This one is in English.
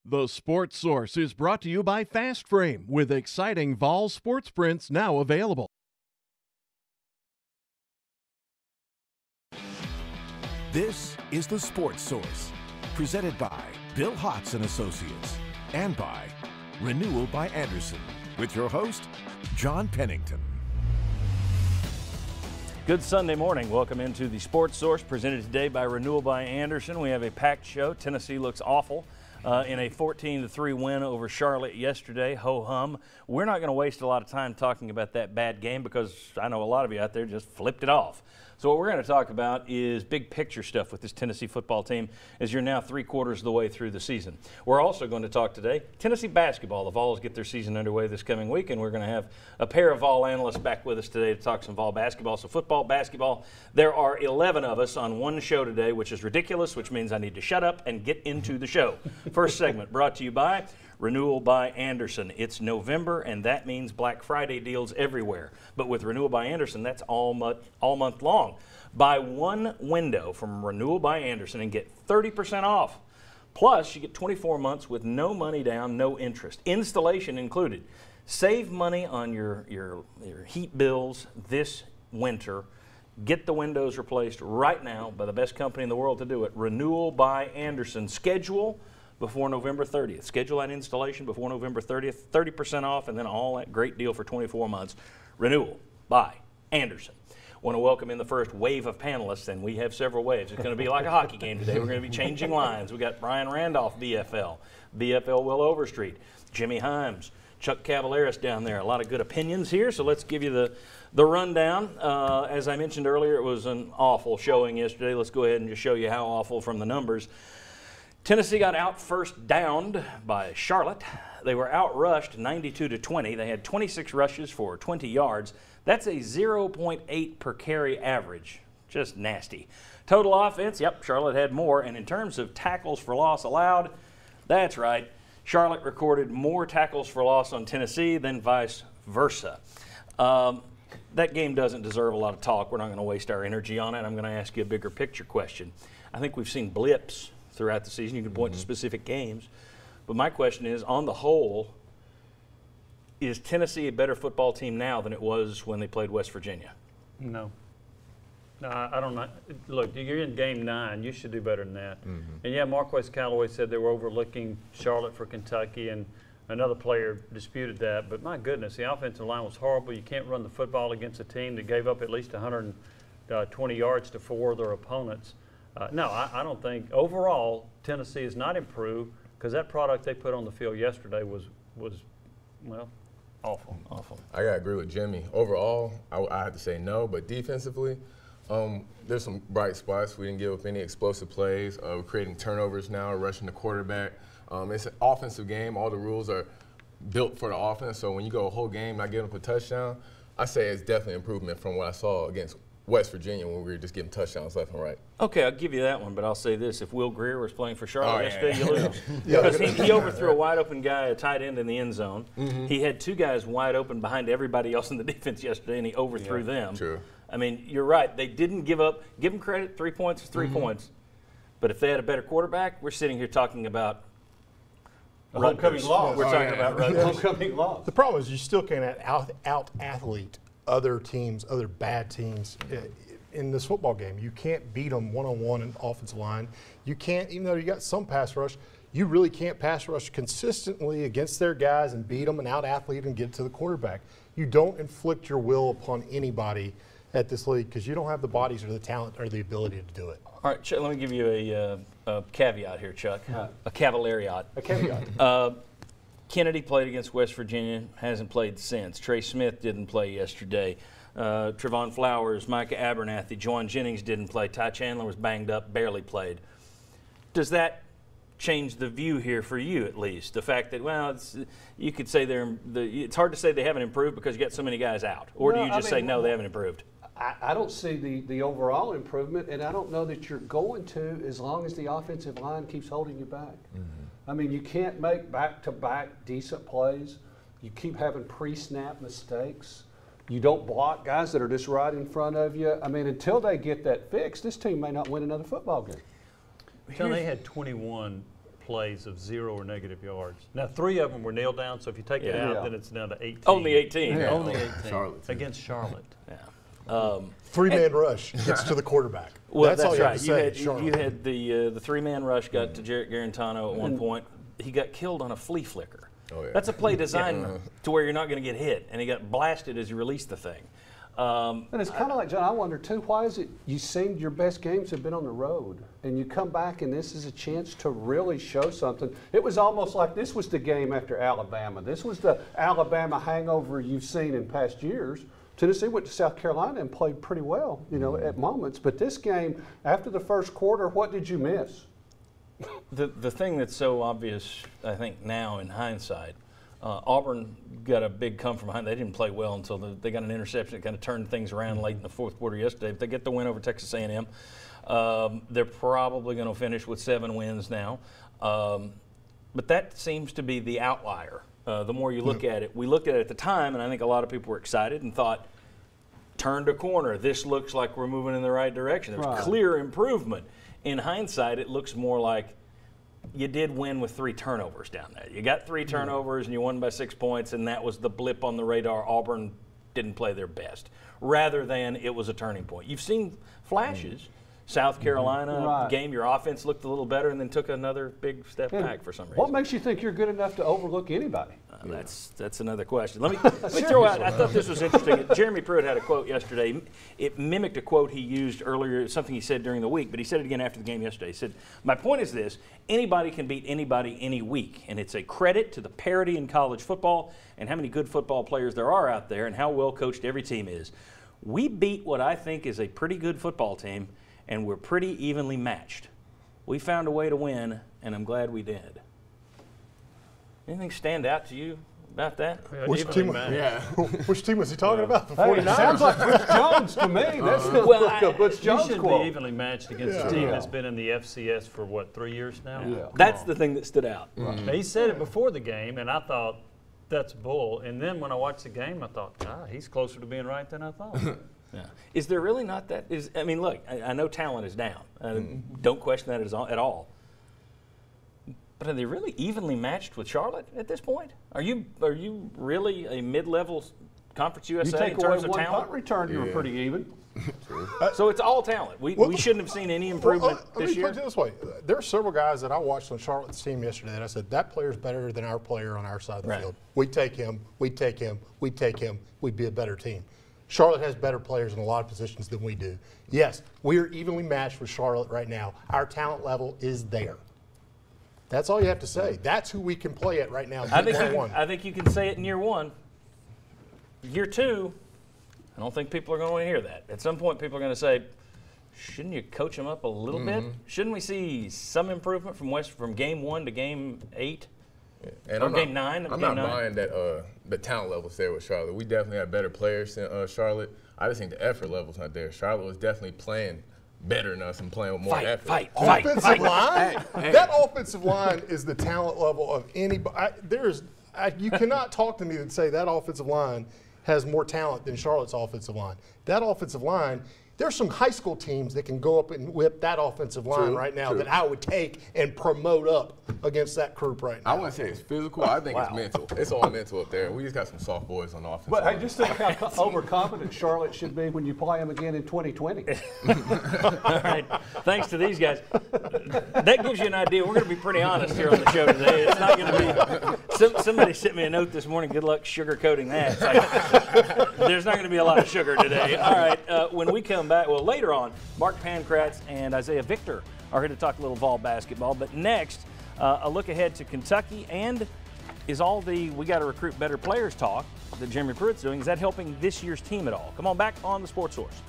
The Sports Source is brought to you by Fast Frame, with exciting Vol sports prints now available. This is The Sports Source, presented by Bill Hotz and Associates, and by Renewal by Andersen, with your host, John Pennington. Good Sunday morning. Welcome into The Sports Source, presented today by Renewal by Andersen. We have a packed show. Tennessee looks awful in a 14-3 win over Charlotte yesterday. Ho-hum. We're not going to waste a lot of time talking about that bad game because I know a lot of you out there just flipped it off. So what we're going to talk about is big picture stuff with this Tennessee football team as you're now 3/4 of the way through the season. We're also going to talk today Tennessee basketball. The Vols get their season underway this coming week, and we're going to have a pair of Vol analysts back with us today to talk some Vol basketball. So football, basketball, there are 11 of us on one show today, which is ridiculous, which means I need to shut up and get into the show. First segment brought to you by Renewal by Andersen. It's November, and that means Black Friday deals everywhere. But with Renewal by Andersen, that's all month long. Buy one window from Renewal by Andersen and get 30% off. Plus, you get 24 months with no money down, no interest. Installation included. Save money on your heat bills this winter. Get the windows replaced right now by the best company in the world to do it, Renewal by Andersen. Schedule before November 30th. Schedule that installation before November 30th, 30% off, and then all that great deal for 24 months. Renewal by Andersen. Want to welcome in the first wave of panelists, and we have several waves. It's going to be like a hockey game today. We're going to be changing lines. We got Brian Randolph, BFL Will Overstreet, Jimmy Himes, Chuck Cavaleris down there. A lot of good opinions here, so let's give you the rundown. As I mentioned earlier, it was an awful showing yesterday. Let's go ahead and just show you how awful from the numbers. Tennessee got out first downed by Charlotte. They were outrushed 92-20. They had 26 rushes for 20 yards. That's a 0.8 per carry average. Just nasty. Total offense, yep, Charlotte had more. And in terms of tackles for loss allowed, that's right. Charlotte recorded more tackles for loss on Tennessee than vice versa. That game doesn't deserve a lot of talk. We're not going to waste our energy on it. I'm going to ask you a bigger picture question. I think we've seen blips throughout the season. You can point to specific games. But my question is, on the whole, is Tennessee a better football team now than it was when they played West Virginia? No. No, I don't know. Look, you're in game 9. You should do better than that. And yeah, Marquez Callaway said they were overlooking Charlotte for Kentucky, and another player disputed that. But my goodness, the offensive line was horrible. You can't run the football against a team that gave up at least 120 yards to 4 of their opponents. No, I don't think. Overall, Tennessee has not improved because that product they put on the field yesterday was well, awful. Awful. I got to agree with Jimmy. Overall, I have to say no, but defensively, there's some bright spots. We didn't give up any explosive plays. We're creating turnovers now, rushing the quarterback. It's an offensive game. All the rules are built for the offense, so when you go a whole game not giving up a touchdown, I say it's definitely improvement from what I saw against West Virginia when we were just giving touchdowns left and right. Okay, I'll give you that one, but I'll say this. If Will Greer was playing for Charlotte yesterday, you lose. Because he overthrew a wide-open guy, a tight end in the end zone. He had 2 guys wide open behind everybody else in the defense yesterday, and he overthrew them. True. I mean, you're right. They didn't give up. Give them credit. 3 points is 3 points. But if they had a better quarterback, we're sitting here talking about homecoming loss. We're talking about Rutgers. Homecoming loss. The problem is you still can't out-athlete other teams, other bad teams in this football game. You can't beat them one-on-one in offensive line. You can't, even though you got some pass rush, you really can't pass rush consistently against their guys and beat them and out-athlete and get to the quarterback. You don't inflict your will upon anybody at this league because you don't have the bodies or the talent or the ability to do it. All right, Chuck, let me give you a caveat here, Chuck. A cavalariat. A caveat. Kennedy played against West Virginia, hasn't played since. Trey Smith didn't play yesterday. Trevon Flowers, Micah Abernathy, Juwan Jennings didn't play. Ty Chandler was banged up, barely played. Does that change the view here for you, at least? The fact that, well, you could say it's hard to say they haven't improved because you got so many guys out. Or do you just say, no, they haven't improved? I don't see the overall improvement, and I don't know that you're going to as long as the offensive line keeps holding you back. I mean, you can't make back-to-back decent plays. You keep having pre-snap mistakes. You don't block guys that are just right in front of you. I mean, until they get that fixed, this team may not win another football game. They had 21 plays of 0 or negative yards. Now, 3 of them were nailed down, so if you take it out, then it's down to 18. Only 18. Yeah. Only 18. Charlotte, too. Against Charlotte. Yeah. Three-man rush gets to the quarterback. Well, that's all you right. have to say. You had the three-man rush got to Jarrett Garantano at one point. He got killed on a flea flicker. Oh, yeah. That's a play designed to where you're not going to get hit, and he got blasted as he released the thing. And it's kind of like, John, I wonder too, why is it you seem your best games have been on the road and you come back and this is a chance to really show something? It was almost like this was the game after Alabama. This was the Alabama hangover you've seen in past years. Tennessee went to South Carolina and played pretty well, you know, at moments. But this game, after the first quarter, what did you miss? The thing that's so obvious, I think, now in hindsight, Auburn got a big come from behind. They didn't play well until they got an interception that kind of turned things around late in the fourth quarter yesterday. If they get the win over Texas A&M, they're probably going to finish with 7 wins now. But that seems to be the outlier. The more you look at it, we looked at it at the time, and I think a lot of people were excited and thought, turned a corner. This looks like we're moving in the right direction. There's clear improvement. In hindsight, it looks more like you did win with 3 turnovers down there. You got 3 turnovers and you won by 6 points, and that was the blip on the radar. Auburn didn't play their best, rather than it was a turning point. You've seen flashes. South Carolina game, your offense looked a little better and then took another big step back for some reason. What makes you think you're good enough to overlook anybody? That's another question. Let me throw out, I thought this was interesting. Jeremy Pruitt had a quote yesterday. It mimicked a quote he used earlier, something he said during the week, but he said it again after the game yesterday. He said, "My point is this, anybody can beat anybody any week, and it's a credit to the parity in college football and how many good football players there are out there and how well coached every team is. We beat what I think is a pretty good football team, and we're pretty evenly matched. We found a way to win, and I'm glad we did." Anything stand out to you about that? Which team was he talking about? The Hey, 49ers? it sounds like Butch Jones to me. That sounds like a Butch You Jones should quote. be evenly matched against a team that's been in the FCS for, what, 3 years now? Yeah. That's the thing that stood out. Now, he said it before the game, and I thought, that's bull. And then when I watched the game, I thought, he's closer to being right than I thought. Yeah. Is there really not that? I mean, look, I know talent is down. Don't question that at all. But are they really evenly matched with Charlotte at this point? Are you really a mid-level Conference USA You take in terms away of one talent? punt return, you were pretty even. So it's all talent. We shouldn't have seen any improvement this year. Let me put it this way. There are several guys that I watched on Charlotte's team yesterday that I said, that player's better than our player on our side of the field. We'd take him, we'd take him, we'd take him, we'd be a better team. Charlotte has better players in a lot of positions than we do. Yes, we are evenly matched with Charlotte right now. Our talent level is there. That's all you have to say. That's who we can play at right now. I think you can say it in year 1. Year 2, I don't think people are going to want to hear that. At some point, people are going to say, shouldn't you coach them up a little bit? Shouldn't we see some improvement from game 1 to game 8? And or game 9? I'm not buying that the talent level's there with Charlotte. We definitely have better players than Charlotte. I just think the effort level's not there. Charlotte was definitely playing better than us and playing with more effort. Offensive line? That offensive line is the talent level of anybody. You cannot talk to me and say that offensive line has more talent than Charlotte's offensive line. That offensive line, there's some high school teams that can go up and whip that offensive line right now that I would take and promote up against that group right now. I wouldn't say it's physical. I think it's mental. It's all mental up there. We just got some soft boys on the offense. But hey, just think how overconfident Charlotte should be when you play them again in 2020. All right. Thanks to these guys. That gives you an idea. We're going to be pretty honest here on the show today. It's not going to be. Somebody sent me a note this morning. Good luck sugarcoating that. It's like, there's not going to be a lot of sugar today. All right. When we come back, well, later on, Mark Pankratz and Isaiah Victor are here to talk a little Vol basketball. But next, a look ahead to Kentucky, and is all the we got to recruit better players talk that Jeremy Pruitt's doing, is that helping this year's team at all? Come on back on the Sports Source.